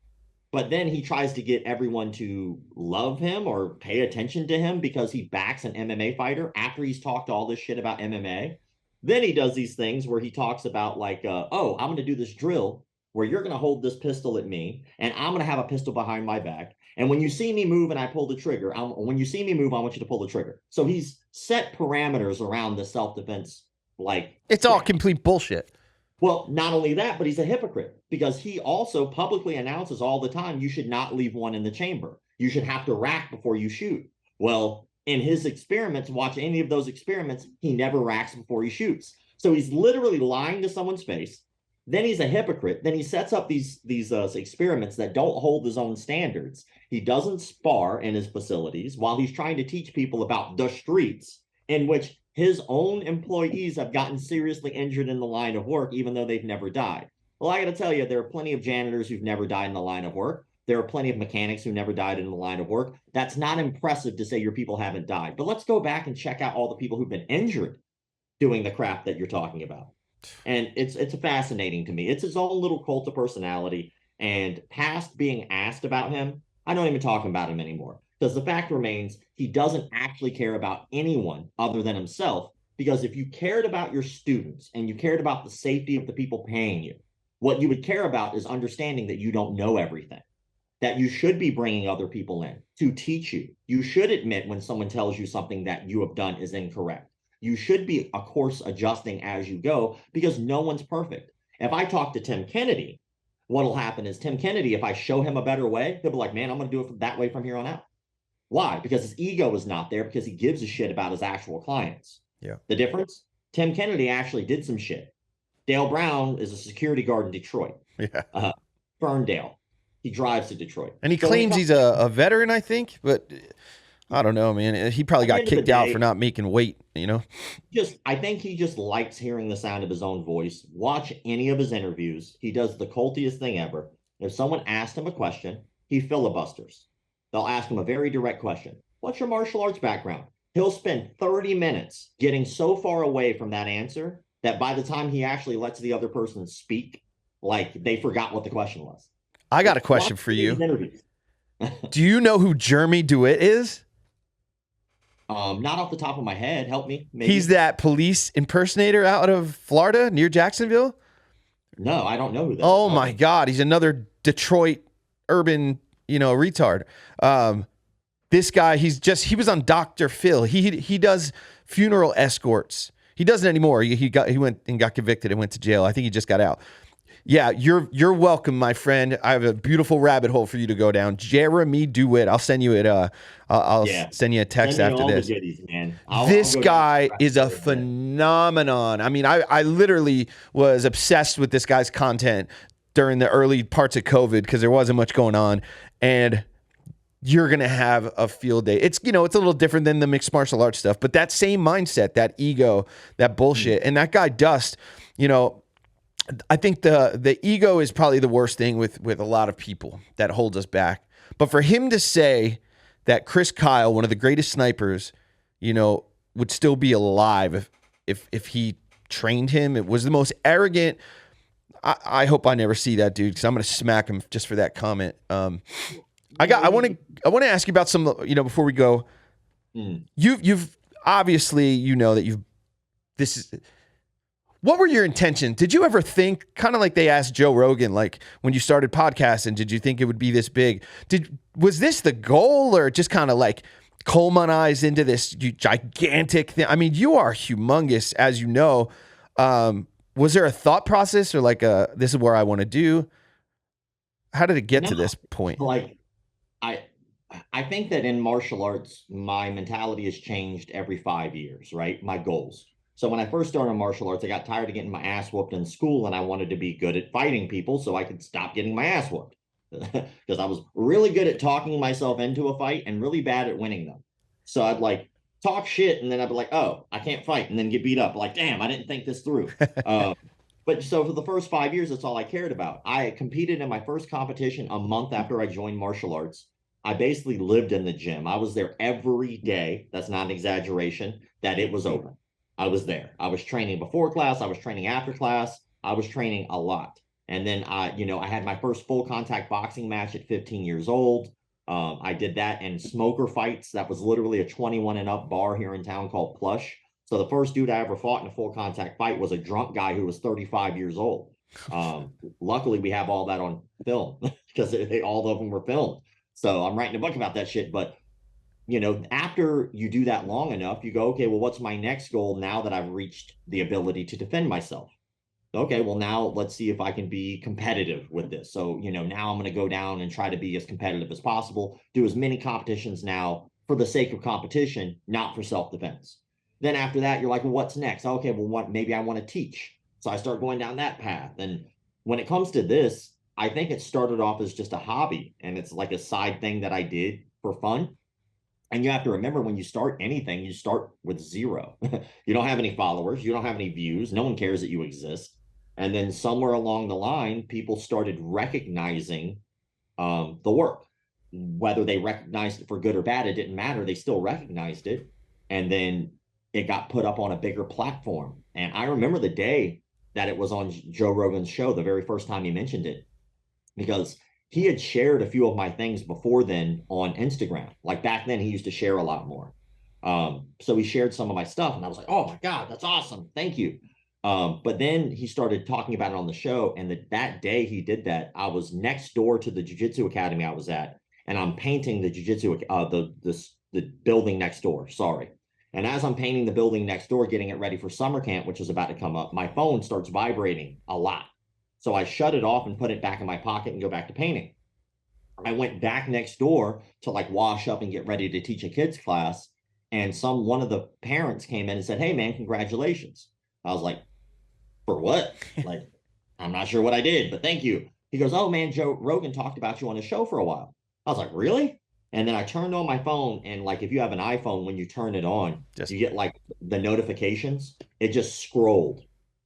But then he tries to get everyone to love him or pay attention to him because he backs an MMA fighter after he's talked all this shit about MMA. Then he does these things where he talks about like, oh, I'm going to do this drill where you're going to hold this pistol at me and I'm going to have a pistol behind my back. And when you see me move and I pull the trigger, when you see me move, I want you to pull the trigger. So he's set parameters around the self-defense. Like, it's all complete bullshit. Well, not only that, but he's a hypocrite because he also publicly announces all the time, you should not leave one in the chamber. You should have to rack before you shoot. Well, in his experiments, watch any of those experiments, he never racks before he shoots. So he's literally lying to someone's face. Then he's a hypocrite. Then he sets up these experiments that don't hold his own standards. He doesn't spar in his facilities while he's trying to teach people about the streets in which his own employees have gotten seriously injured in the line of work, even though they've never died. Well, I got to tell you, there are plenty of janitors who've never died in the line of work. There are plenty of mechanics who never died in the line of work. That's not impressive to say your people haven't died. But let's go back and check out all the people who've been injured doing the crap that you're talking about. And it's fascinating to me. It's his own little cult of personality. And past being asked about him, I don't even talk about him anymore. Because the fact remains, he doesn't actually care about anyone other than himself. Because if you cared about your students and you cared about the safety of the people paying you, what you would care about is understanding that you don't know everything, that you should be bringing other people in to teach you. You should admit when someone tells you something that you have done is incorrect. You should be, of course, adjusting as you go because no one's perfect. If I talk to Tim Kennedy, what'll happen is Tim Kennedy, if I show him a better way, he'll be like, man, I'm going to do it that way from here on out. Why? Because his ego is not there because he gives a shit about his actual clients. Yeah. The difference? Tim Kennedy actually did some shit. Dale Brown is a security guard in Detroit. Yeah. Ferndale. He drives to Detroit. And he claims he's a veteran, I think, but I don't know, man. He probably got kicked out for not making weight, you know? I think he just likes hearing the sound of his own voice. Watch any of his interviews. He does the cultiest thing ever. If someone asked him a question, he filibusters. They'll ask him a very direct question. What's your martial arts background? He'll spend 30 minutes getting so far away from that answer that by the time he actually lets the other person speak, like they forgot what the question was. I got a question for you. Do you know who Jeremy DeWitt is? Not off the top of my head. Help me. Maybe. He's that police impersonator out of Florida near Jacksonville. No, I don't know who that is. Oh my God. He's another Detroit urban, retard. This guy, he was on Dr. Phil. He does funeral escorts. He doesn't anymore. He went and got convicted and went to jail. I think he just got out. Yeah, you're welcome, my friend. I have a beautiful rabbit hole for you to go down. Jeremy DeWitt. I'll send you it. I'll send you a text after this. Goodies, man. This guy is a phenomenon. I mean, I literally was obsessed with this guy's content during the early parts of COVID because there wasn't much going on, and you're gonna have a field day. It's it's a little different than the mixed martial arts stuff, but that same mindset, that ego, that bullshit, and that guy Dust, I think the ego is probably the worst thing with a lot of people that holds us back. But for him to say that Chris Kyle, one of the greatest snipers, would still be alive if he trained him, it was the most arrogant. I hope I never see that dude because I'm gonna smack him just for that comment. I want to ask you about some, before we go. You've obviously what were your intentions? Did you ever think, kind of like they asked Joe Rogan, like when you started podcasting, did you think it would be this big? Was this the goal, or just kind of like culminized into this gigantic thing? I mean, you are humongous, as you know. Was there a thought process, or like this is where I want to do? How did it get to this point? Like, I think that in martial arts, my mentality has changed every 5 years, right? My goals. So when I first started martial arts, I got tired of getting my ass whooped in school, and I wanted to be good at fighting people so I could stop getting my ass whooped. Because I was really good at talking myself into a fight and really bad at winning them. So I'd like talk shit, and then I'd be like, oh, I can't fight, and then get beat up. Like, damn, I didn't think this through. But so for the first 5 years, that's all I cared about. I competed in my first competition a month after I joined martial arts. I basically lived in the gym. I was there every day. That's not an exaggeration, that it was open. I was there. I was training before class. I was training after class. I was training a lot. And then I had my first full contact boxing match at 15 years old. I did that in smoker fights. That was literally a 21 and up bar here in town called Plush. So the first dude I ever fought in a full contact fight was a drunk guy who was 35 years old. Luckily, we have all that on film because all of them were filmed. So I'm writing a book about that shit. But after you do that long enough, you go, okay, well, what's my next goal now that I've reached the ability to defend myself? Okay, well, now let's see if I can be competitive with this. So, now I'm going to go down and try to be as competitive as possible, do as many competitions now for the sake of competition, not for self-defense. Then after that, you're like, well, what's next? Okay, well, maybe I want to teach. So I start going down that path. And when it comes to this, I think it started off as just a hobby, and it's like a side thing that I did for fun. And you have to remember, when you start anything, you start with zero. You don't have any followers. You don't have any views. No one cares that you exist. And then somewhere along the line, people started recognizing the work. Whether they recognized it for good or bad, it didn't matter. They still recognized it. And then it got put up on a bigger platform. And I remember the day that it was on Joe Rogan's show, the very first time he mentioned it, because he had shared a few of my things before then on Instagram. Like back then, he used to share a lot more. So he shared some of my stuff, and I was like, "Oh my god, that's awesome! Thank you." But then he started talking about it on the show, and that day he did that, I was next door to the jiu-jitsu academy I was at, and I'm painting the jiu-jitsu the building next door. Sorry. And as I'm painting the building next door, getting it ready for summer camp, which is about to come up, my phone starts vibrating a lot. So I shut it off and put it back in my pocket and go back to painting. I went back next door to like wash up and get ready to teach a kids class. And one of the parents came in and said, "Hey man, congratulations." I was like, "For what?" Like, "I'm not sure what I did, but thank you." He goes, "Oh man, Joe Rogan talked about you on his show for a while." I was like, "Really?" And then I turned on my phone, and like if you have an iPhone, when you turn it on, Just you get like the notifications. It just scrolled.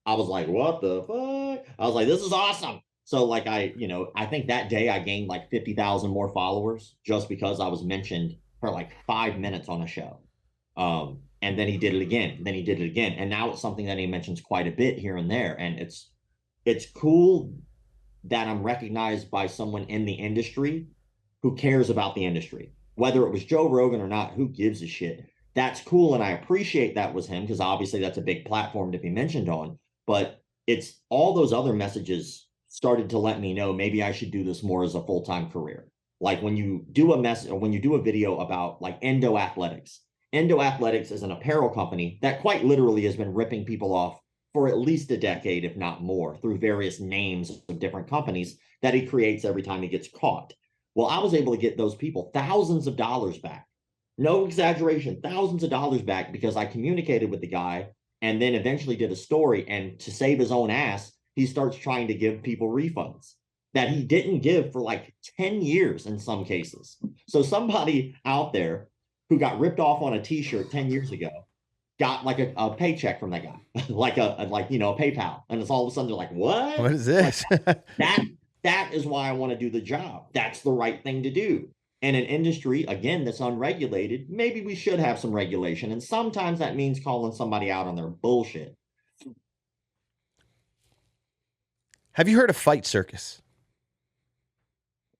I was like, "What the fuck?" I was like, "This is awesome." So like I think that day I gained like 50,000 more followers just because I was mentioned for like 5 minutes on a show. And then he did it again, then he did it again, and now it's something that he mentions quite a bit here and there, and it's cool that I'm recognized by someone in the industry who cares about the industry. Whether it was Joe Rogan or not, who gives a shit? That's cool, and I appreciate that was him because obviously that's a big platform to be mentioned on. But it's all those other messages started to let me know maybe I should do this more as a full-time career. Like when you do a message or when you do a video about like Endo Athletics. Endo Athletics is an apparel company that quite literally has been ripping people off for at least a decade, if not more, through various names of different companies that he creates every time he gets caught. Well, I was able to get those people thousands of dollars back. No exaggeration, thousands of dollars back because I communicated with the guy and then eventually did a story. And to save his own ass, he starts trying to give people refunds that he didn't give for like 10 years in some cases. So somebody out there who got ripped off on a t-shirt 10 years ago got like a paycheck from that guy, like a PayPal, and it's all of a sudden they're like, "What?" what is Like this? that that is why I want to do the job. That's the right thing to do. In an industry again that's unregulated, maybe we should have some regulation, and sometimes that means calling somebody out on their bullshit. Have you heard of Fight Circus?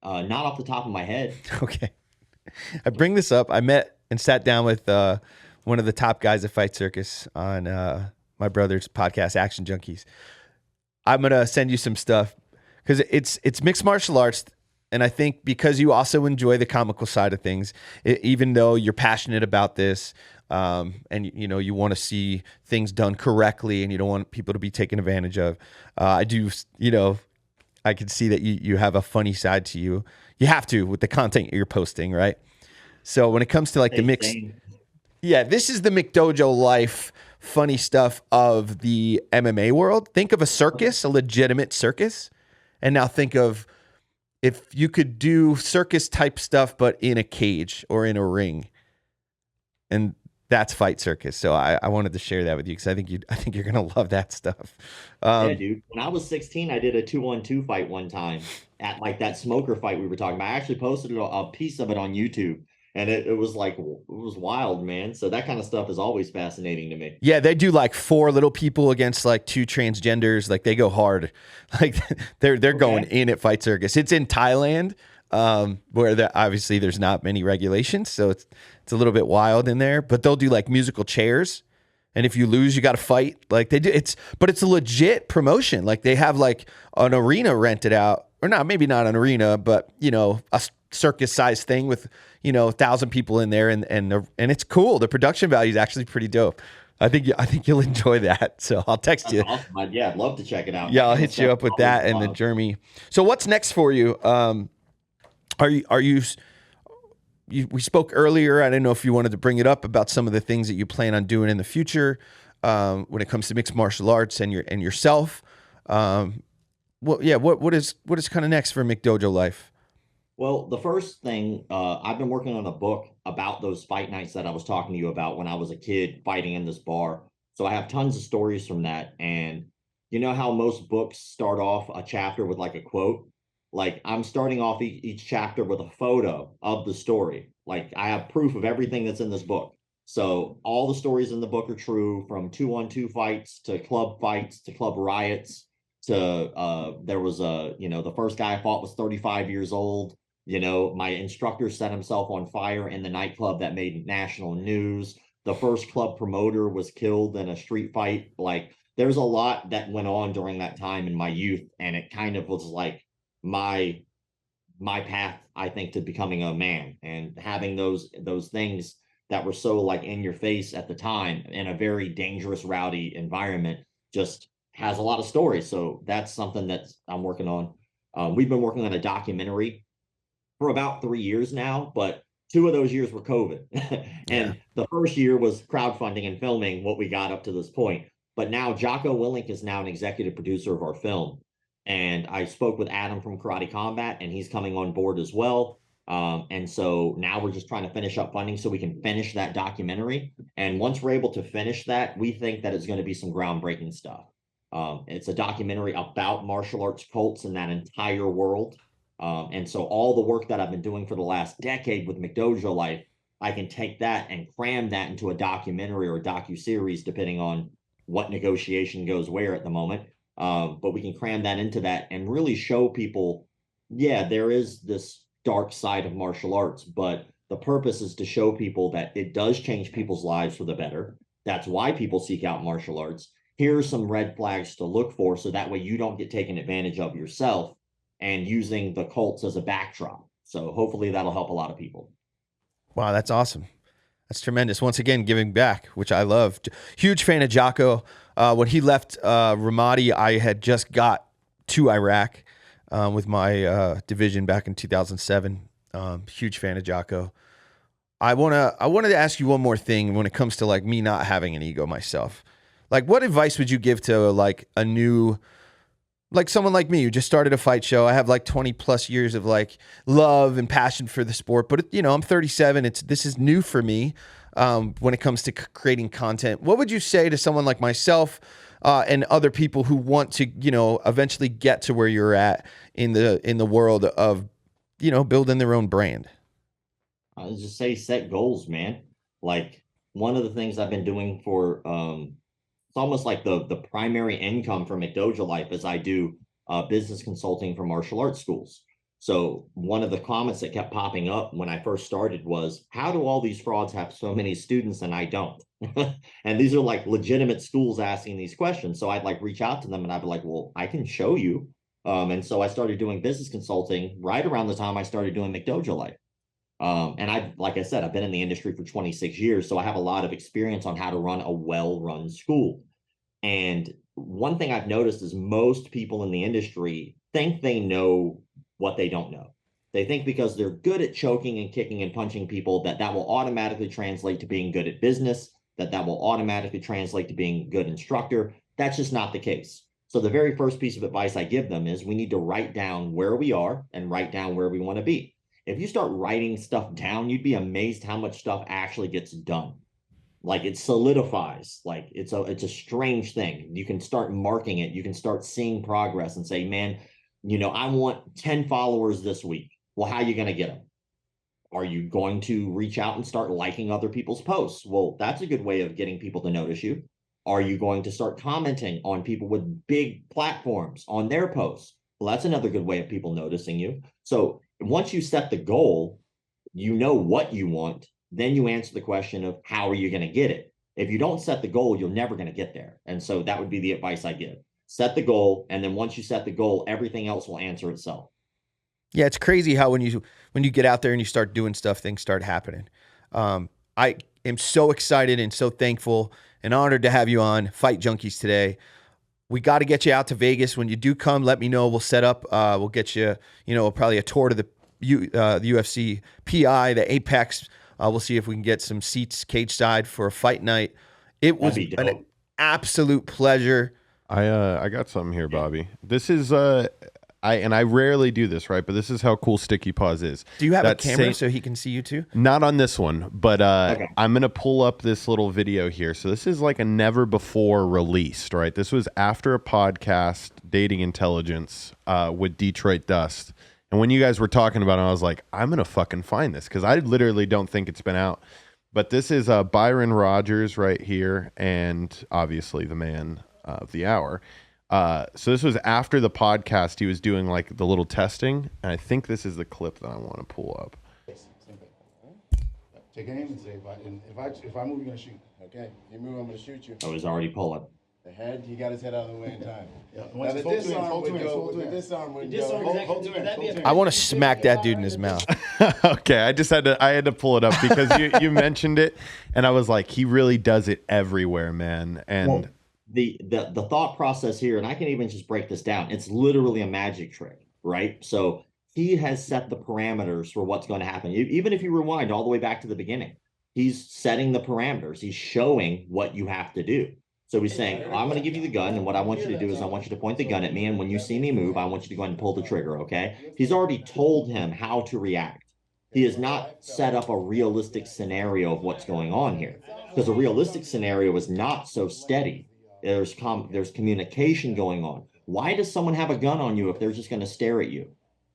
Not off the top of my head. Okay. I bring this up. I met and sat down with one of the top guys at Fight Circus on my brother's podcast, Action Junkies. I'm gonna send you some stuff because it's mixed martial arts, and I think because you also enjoy the comical side of things, even though you're passionate about this, and you know you want to see things done correctly, and you don't want people to be taken advantage of. I do, I can see that you have a funny side to you. You have to with the content you're posting, right? So when it comes to like the mixed, yeah, this is the McDojoLife funny stuff of the MMA world. Think of a circus, a legitimate circus, and now think of if you could do circus type stuff but in a cage or in a ring, and that's Fight Circus. So I wanted to share that with you because I think you're gonna love that stuff. Yeah, dude. When I was 16, I did a 2-on-2 fight one time at like that smoker fight we were talking about. I actually posted a piece of it on YouTube, and it was like it was wild, man. So that kind of stuff is always fascinating to me. Yeah, they do like 4 little people against like 2 transgenders. Like they go hard. Like they're going in at Fight Circus. It's in Thailand, where obviously there's not many regulations, so it's a little bit wild in there. But they'll do like musical chairs, and if you lose, you got to fight. Like they do. But it's a legit promotion. Like they have like an arena rented out, or not, maybe not an arena, but a circus sized thing with 1,000 people in there, and it's cool. The production value is actually pretty dope. I think you'll enjoy that. So I'll text you. Awesome. I'd love to check it out. Yeah, I'll hit you up with that and the Jeremy. So what's next for you? We spoke earlier. I didn't know if you wanted to bring it up about some of the things that you plan on doing in the future when it comes to mixed martial arts and yourself. What is kind of next for McDojoLife? Well, the first thing, I've been working on a book about those fight nights that I was talking to you about when I was a kid fighting in this bar. So I have tons of stories from that. And you know how most books start off a chapter with like a quote? Like I'm starting off each chapter with a photo of the story. Like I have proof of everything that's in this book. So all the stories in the book are true, from 2-on-2 fights to club riots. to there was a, the first guy I fought was 35 years old. My instructor set himself on fire in the nightclub that made national news. The first club promoter was killed in a street fight. Like, there's a lot that went on during that time in my youth, and it kind of was like my my path, I think, to becoming a man, and having those things that were so like in your face at the time in a very dangerous, rowdy environment just has a lot of stories. So that's something that I'm working on. We've been working on a documentary for about 3 years now, but 2 of those years were COVID. Yeah. And the first year was crowdfunding and filming what we got up to this point. But now Jocko Willink is now an executive producer of our film. And I spoke with Adam from Karate Combat, and he's coming on board as well. And so now we're just trying to finish up funding so we can finish that documentary. And once we're able to finish that, we think that it's going to be some groundbreaking stuff. It's a documentary about martial arts cults in that entire world. And so all the work that I've been doing for the last decade with McDojoLife, I can take that and cram that into a documentary or a docu-series, depending on what negotiation goes where at the moment. But we can cram that into that and really show people, yeah, there is this dark side of martial arts, but the purpose is to show people that it does change people's lives for the better. That's why people seek out martial arts. Here are some red flags to look for, so that way you don't get taken advantage of yourself, and using the cults as a backdrop. So hopefully that'll help a lot of people. Wow, that's awesome. That's tremendous. Once again, giving back, which I love. Huge fan of Jocko. When he left Ramadi, I had just got to Iraq with my division back in 2007. Huge fan of Jocko. I wanted to ask you one more thing when it comes to like me not having an ego myself. Like, what advice would you give to like a new, like someone like me who just started a fight show? I have like 20 plus years of like love and passion for the sport, but I'm 37. This is new for me when it comes to creating content. What would you say to someone like myself and other people who want to, eventually get to where you're at in the world of, building their own brand? I would just say set goals, man. Like, one of the things I've been doing for it's almost like the primary income for McDojoLife is I do business consulting for martial arts schools. So one of the comments that kept popping up when I first started was, how do all these frauds have so many students and I don't? And these are like legitimate schools asking these questions. So I'd like reach out to them and I'd be like, well, I can show you. And so I started doing business consulting right around the time I started doing McDojoLife. And like I said, I've been in the industry for 26 years, so I have a lot of experience on how to run a well-run school. And one thing I've noticed is most people in the industry think they know what they don't know. They think because they're good at choking and kicking and punching people, that will automatically translate to being good at business, that will automatically translate to being a good instructor. That's just not the case. So the very first piece of advice I give them is we need to write down where we are and write down where we want to be. If you start writing stuff down, you'd be amazed how much stuff actually gets done. Like, it solidifies. Like, it's a strange thing. You can start marking it. You can start seeing progress and say, man, I want 10 followers this week. Well, how are you going to get them? Are you going to reach out and start liking other people's posts? Well, that's a good way of getting people to notice you. Are you going to start commenting on people with big platforms on their posts? Well, that's another good way of people noticing you. So once you set the goal, you know what you want, then you answer the question of how are you going to get it? If you don't set the goal, you're never going to get there. And so that would be the advice I give. Set the goal, and then once you set the goal, everything else will answer itself. Yeah, it's crazy how when you get out there and you start doing stuff, things start happening. I am so excited and so thankful and honored to have you on Fight Junkies today. We got to get you out to Vegas. When you do come, let me know. We'll set up. We'll get you, probably a tour to the UFC PI, the Apex. We'll see if we can get some seats cage side for a fight night. It was an absolute pleasure. I got something here, Bobby. This is I rarely do this, right? But this is how cool Sticky Paws is. Do you have a camera so he can see you too? Not on this one, but okay. I'm going to pull up this little video here. So this is like a never before released, right? This was after a podcast, Dating Intelligence, with Detroit Dust. And when you guys were talking about it, I was like, I'm going to fucking find this because I literally don't think it's been out. But this is Byron Rogers right here, and obviously the man of the hour. So this was after the podcast. He was doing like the little testing, and I think this is the clip that I want to pull up. Same thing. Take aim and say, if I move, you're gonna shoot. Okay, you move, I'm gonna shoot you. Oh, he's already pulling. The head, he got his head out of the way in time. Yeah. Now the disarm would go. The disarm would go. I want to smack that dude in his mouth. Okay, I had to pull it up because you mentioned it, and I was like, he really does it everywhere, man. And well, the thought process here, and I can even just break this down. It's literally a magic trick, right? So he has set the parameters for what's going to happen. Even if you rewind all the way back to the beginning, he's setting the parameters. He's showing what you have to do. So he's saying, I'm going to give you the gun, and what I want you to do is I want you to point the gun at me, and when you see me move, I want you to go ahead and pull the trigger, okay? He's already told him how to react. He has not set up a realistic scenario of what's going on here, because a realistic scenario is not so steady. There's communication going on. Why does someone have a gun on you if they're just going to stare at you?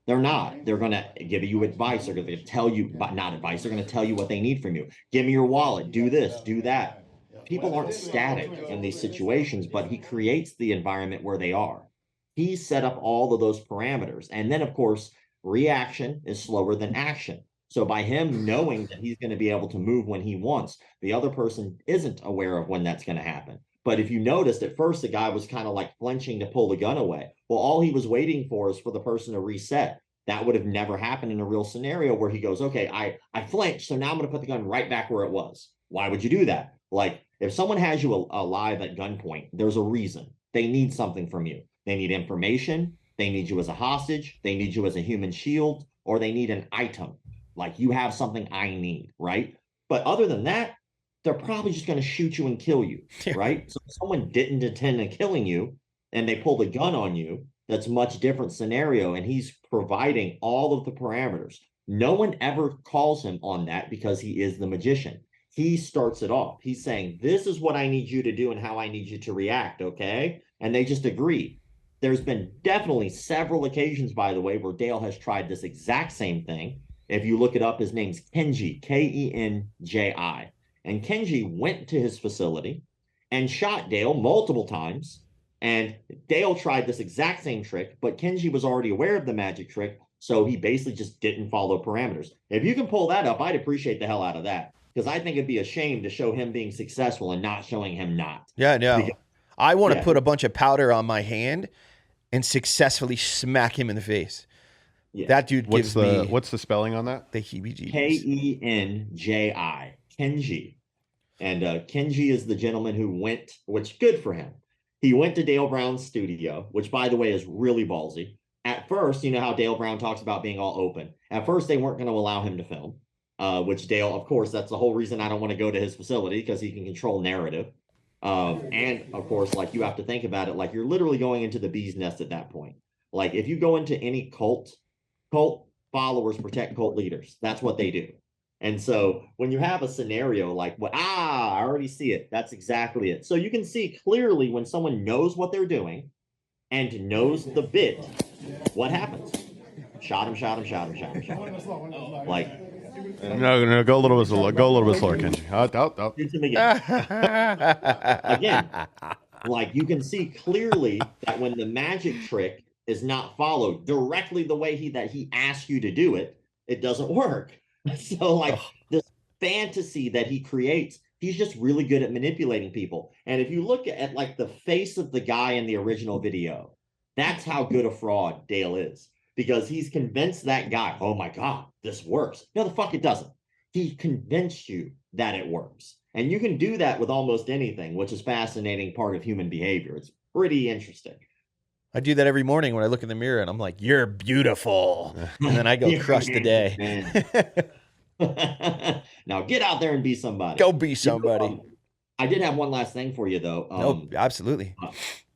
They're not. They're going to give you advice. They're going to tell you, but not advice. They're going to tell you what they need from you. Give me your wallet. Do this. Do that. People aren't static in these situations, but he creates the environment where they are. He set up all of those parameters. And then, of course, reaction is slower than action. So by him knowing that he's going to be able to move when he wants, the other person isn't aware of when that's going to happen. But if you noticed, at first, the guy was kind of like flinching to pull the gun away. Well, all he was waiting for is for the person to reset. That would have never happened in a real scenario where he goes, okay, I flinched, so now I'm going to put the gun right back where it was. Why would you do that? Like, if someone has you alive at gunpoint, there's a reason. They need something from you. They need information. They need you as a hostage. They need you as a human shield, or they need an item. Like, you have something I need, right? But other than that, they're probably just going to shoot you and kill you, right? So if someone didn't intend on killing you and they pulled a gun on you, that's a much different scenario. And he's providing all of the parameters. No one ever calls him on that because he is the magician. He starts it off. He's saying, this is what I need you to do and how I need you to react, okay? And they just agree. There's been definitely several occasions, by the way, where Dale has tried this exact same thing. If you look it up, his name's Kenji, Kenji. And Kenji went to his facility and shot Dale multiple times. And Dale tried this exact same trick, but Kenji was already aware of the magic trick, so he basically just didn't follow parameters. If you can pull that up, I'd appreciate the hell out of that. Because I think it'd be a shame to show him being successful and not showing him not. Yeah, no. Because, I want to put a bunch of powder on my hand and successfully smack him in the face. Yeah. That dude gives me... What's the spelling on that? The heebie-jeebies. Kenji. Kenji. And Kenji is the gentleman who went, which good for him. He went to Dale Brown's studio, which, by the way, is really ballsy. At first, you know how Dale Brown talks about being all open. At first, they weren't going to allow him to film. Which Dale, of course, that's the whole reason I don't want to go to his facility, because he can control narrative. And of course, like, you have to think about it, like, you're literally going into the bee's nest at that point. Like, if you go into any cult followers protect cult leaders. That's what they do. And so when you have a scenario like, I already see it. That's exactly it. So you can see clearly when someone knows what they're doing and knows the bit, what happens. Shot him. Like, no, go a little bit slower. Go a little bit slower, Kenji. Out. Again, like, you can see clearly that when the magic trick is not followed directly the way he asked you to do it, it doesn't work. So, like, this fantasy that he creates, he's just really good at manipulating people. And if you look at like the face of the guy in the original video, that's how good a fraud Dale is. Because he's convinced that guy, oh my God, this works. No, the fuck it doesn't. He convinced you that it works. And you can do that with almost anything, which is fascinating part of human behavior. It's pretty interesting. I do that every morning when I look in the mirror and I'm like, you're beautiful. And then I go crush the day. Now get out there and be somebody. Go be somebody. I did have one last thing for you, though. No, absolutely.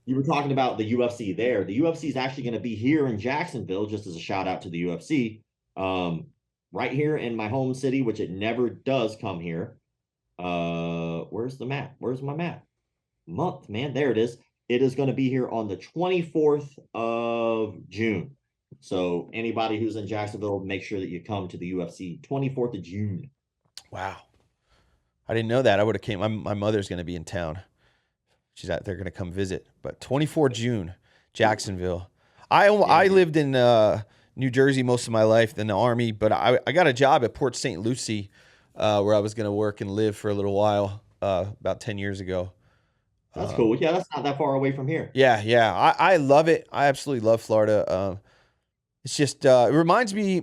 You were talking about the UFC there. The UFC is actually going to be here in Jacksonville, just as a shout out to the UFC, right here in my home city, which it never does come here. Where's the map? Where's my map? Month, man. There it is. It is going to be here on the 24th of June. So anybody who's in Jacksonville, make sure that you come to the UFC 24th of June. Wow. I didn't know that. I would have came. My mother's going to be in town. they're going to come visit. But 24 June, Jacksonville. I lived in New Jersey most of my life, then the Army, but I got a job at Port St. Lucie where I was going to work and live for a little while about 10 years ago. That's cool. Yeah, that's not that far away from here. Yeah. I love it. I absolutely love Florida. It's just, it reminds me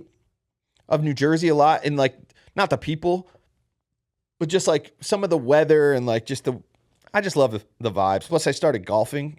of New Jersey a lot, and like, not the people, but just like some of the weather and like just I just love the vibes. Plus I started golfing,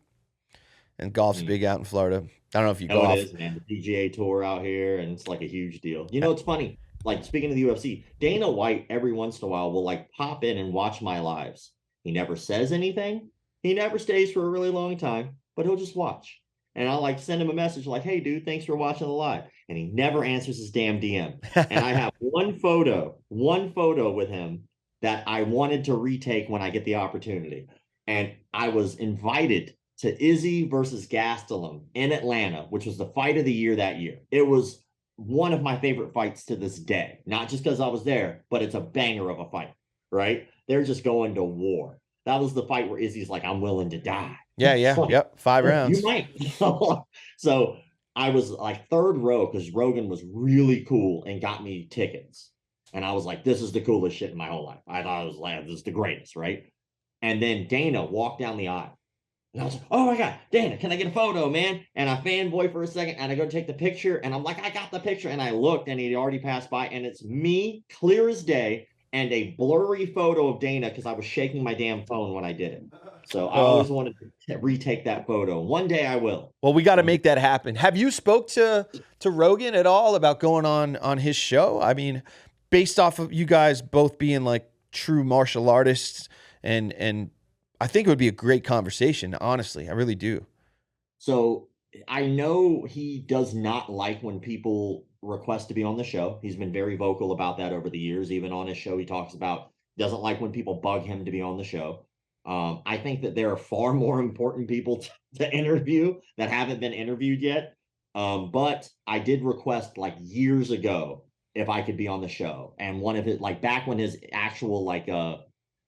and golf's big out in Florida. I don't know if you golf. It is, man. The PGA Tour out here, and it's like a huge deal. You know, it's funny. Like, speaking of the UFC, Dana White every once in a while will like pop in and watch my lives. He never says anything. He never stays for a really long time, but he'll just watch. And I'll like send him a message like, "Hey, dude, thanks for watching the live." And he never answers his damn DM. And I have one photo with him that I wanted to retake when I get the opportunity. And I was invited to Izzy versus Gastelum in Atlanta, which was the fight of the year that year. It was one of my favorite fights to this day, not just because I was there, but it's a banger of a fight, right? They're just going to war. That was the fight where Izzy's like, "I'm willing to die." Yeah. Like, yep. 5 rounds. You might. So I was like third row because Rogan was really cool and got me tickets. And I was like, this is the coolest shit in my whole life. I thought it was like, this is the greatest, right? And then Dana walked down the aisle. And I was like, "Oh my God, Dana, can I get a photo, man?" And I fanboy for a second, and I go take the picture, and I'm like, "I got the picture." And I looked, and he'd already passed by, and it's me, clear as day, and a blurry photo of Dana because I was shaking my damn phone when I did it. So I always wanted to retake that photo. One day I will. Well, we got to make that happen. Have you spoke to Rogan at all about going on his show? I mean, based off of you guys both being like true martial artists, and I think it would be a great conversation, honestly. I really do. So I know he does not like when people request to be on the show. He's been very vocal about that over the years. Even on his show, he talks about doesn't like when people bug him to be on the show. I think that there are far more important people to interview that haven't been interviewed yet. But I did request like years ago if I could be on the show. And one of it, like back when his actual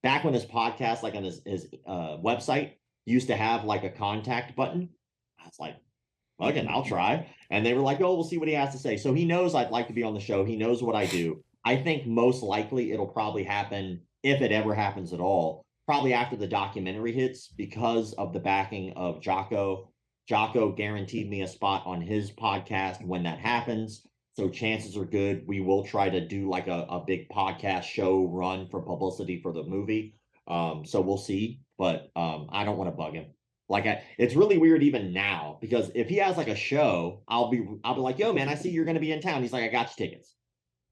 back when his podcast, like on his website, used to have like a contact button. I was like, "Again, I'll try." And they were like, "Oh, we'll see what he has to say." So he knows I'd like to be on the show. He knows what I do. I think most likely it'll probably happen, if it ever happens at all, probably after the documentary hits, because of the backing of Jocko. Jocko guaranteed me a spot on his podcast when that happens. So chances are good we will try to do like a big podcast show run for publicity for the movie. So we'll see. But I don't want to bug him. Like it's really weird even now, because if he has like a show, I'll be like, "Yo, man, I see you're going to be in town." He's like, "I got you tickets."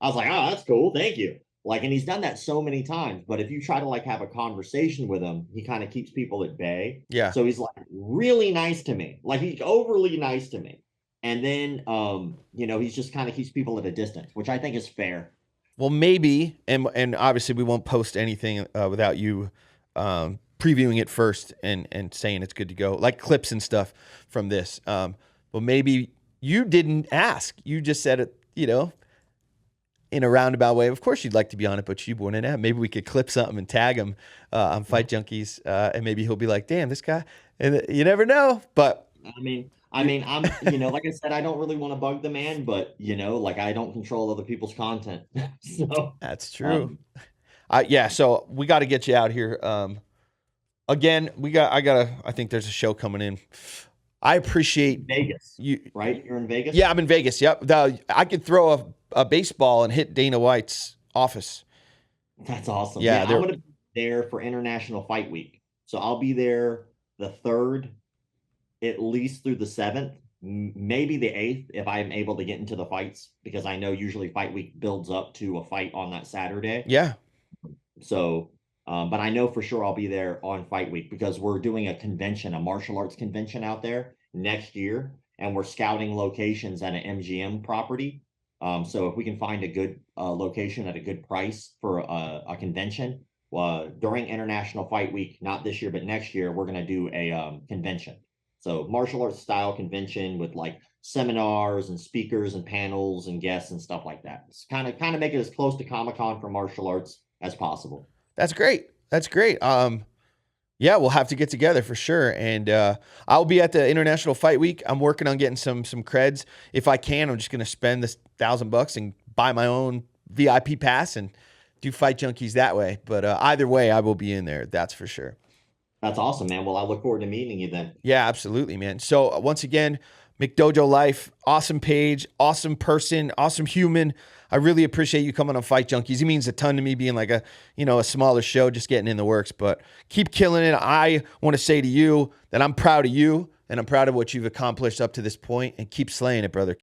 I was like, "Oh, that's cool. Thank you." Like, and he's done that so many times. But if you try to like have a conversation with him, he kind of keeps people at bay. Yeah. So he's like really nice to me. Like, he's overly nice to me. And then, he's just kind of keeps people at a distance, which I think is fair. Well, maybe, and obviously we won't post anything without you previewing it first and saying it's good to go, like clips and stuff from this. But maybe you didn't ask. You just said it, in a roundabout way. Of course you'd like to be on it, but you wouldn't have. Maybe we could clip something and tag him on Fight Junkies, and maybe he'll be like, "Damn, this guy," and you never know. But I'm, like I said, I don't really want to bug the man, but like I don't control other people's content. So that's true. So we got to get you out here. Again, I think there's a show coming in. I appreciate Vegas. You, right? You're in Vegas? Yeah, I'm in Vegas. Yep. I could throw a baseball and hit Dana White's office. That's awesome. Yeah, I'm going to be there for International Fight Week. So I'll be there the 3rd, at least through the 7th, maybe the 8th, if I'm able to get into the fights, because I know usually Fight Week builds up to a fight on that Saturday. Yeah. So, but I know for sure I'll be there on Fight Week, because we're doing a convention, a martial arts convention out there next year, and we're scouting locations at an MGM property. So if we can find a good location at a good price for a convention during International Fight Week, not this year, but next year, we're going to do a convention. So martial arts style convention with like seminars and speakers and panels and guests and stuff like that. It's kind of make it as close to Comic-Con for martial arts as possible. That's great. That's great. Yeah, we'll have to get together for sure. And I'll be at the International Fight Week. I'm working on getting some creds. If I can, I'm just going to spend this $1,000 and buy my own VIP pass and do Fight Junkies that way. But either way, I will be in there. That's for sure. That's awesome, man. Well, I look forward to meeting you then. Yeah, absolutely, man. So once again, McDojoLife, awesome page, awesome person, awesome human. I really appreciate you coming on Fight Junkies. He means a ton to me, being like a smaller show, just getting in the works, but keep killing it. I want to say to you that I'm proud of you and I'm proud of what you've accomplished up to this point, and keep slaying it, brother.